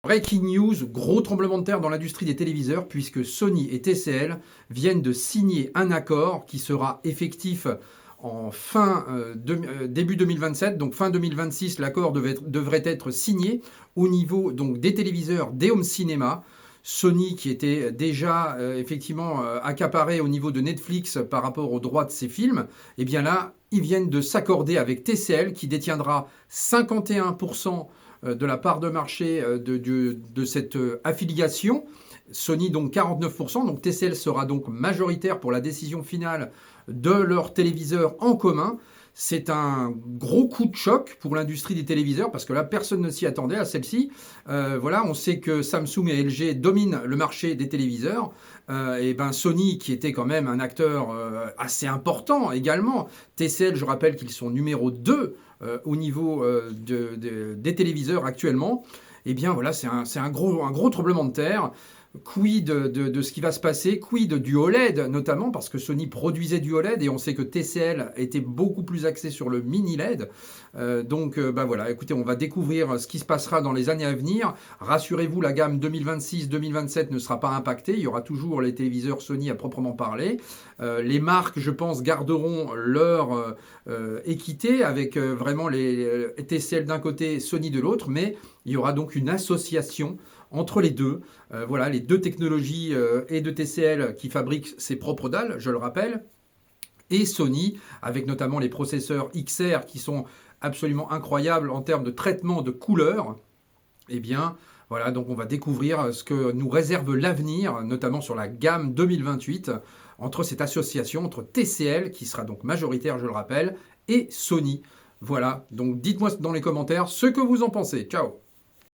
Breaking news, gros tremblement de terre dans l'industrie des téléviseurs puisque Sony et TCL viennent de signer un accord qui sera effectif en début 2027, donc fin 2026, l'accord devrait être signé au niveau donc des téléviseurs, des home cinéma. Sony qui était déjà effectivement accaparé au niveau de Netflix par rapport aux droits de ses films, et bien là, ils viennent de s'accorder avec TCL qui détiendra 51% de la part de marché de cette affiliation. Sony donc 49%, donc TCL sera donc majoritaire pour la décision finale de leur téléviseur en commun. C'est un gros coup de choc pour l'industrie des téléviseurs parce que là, personne ne s'y attendait à celle-ci. Voilà, on sait que Samsung et LG dominent le marché des téléviseurs. Et ben Sony, qui était quand même un acteur assez important également. TCL, je rappelle qu'ils sont numéro 2 au niveau des téléviseurs actuellement. Eh bien voilà, c'est un gros tremblement de terre. Quid de ce qui va se passer, quid du OLED notamment, parce que Sony produisait du OLED et on sait que TCL était beaucoup plus axé sur le mini LED. Donc bah voilà, écoutez, on va découvrir ce qui se passera dans les années à venir. Rassurez-vous, la gamme 2026-2027 ne sera pas impactée, il y aura toujours les téléviseurs Sony à proprement parler. Les marques, je pense, garderont leur équité avec vraiment les TCL d'un côté, Sony de l'autre, mais il y aura donc une association entre les deux. Voilà, les deux technologies et de TCL qui fabriquent ses propres dalles, je le rappelle, et Sony, avec notamment les processeurs XR qui sont absolument incroyables en termes de traitement de couleurs. Eh bien, voilà, donc on va découvrir ce que nous réserve l'avenir, notamment sur la gamme 2028, entre cette association, entre TCL, qui sera donc majoritaire, je le rappelle, et Sony. Voilà, donc dites-moi dans les commentaires ce que vous en pensez. Ciao!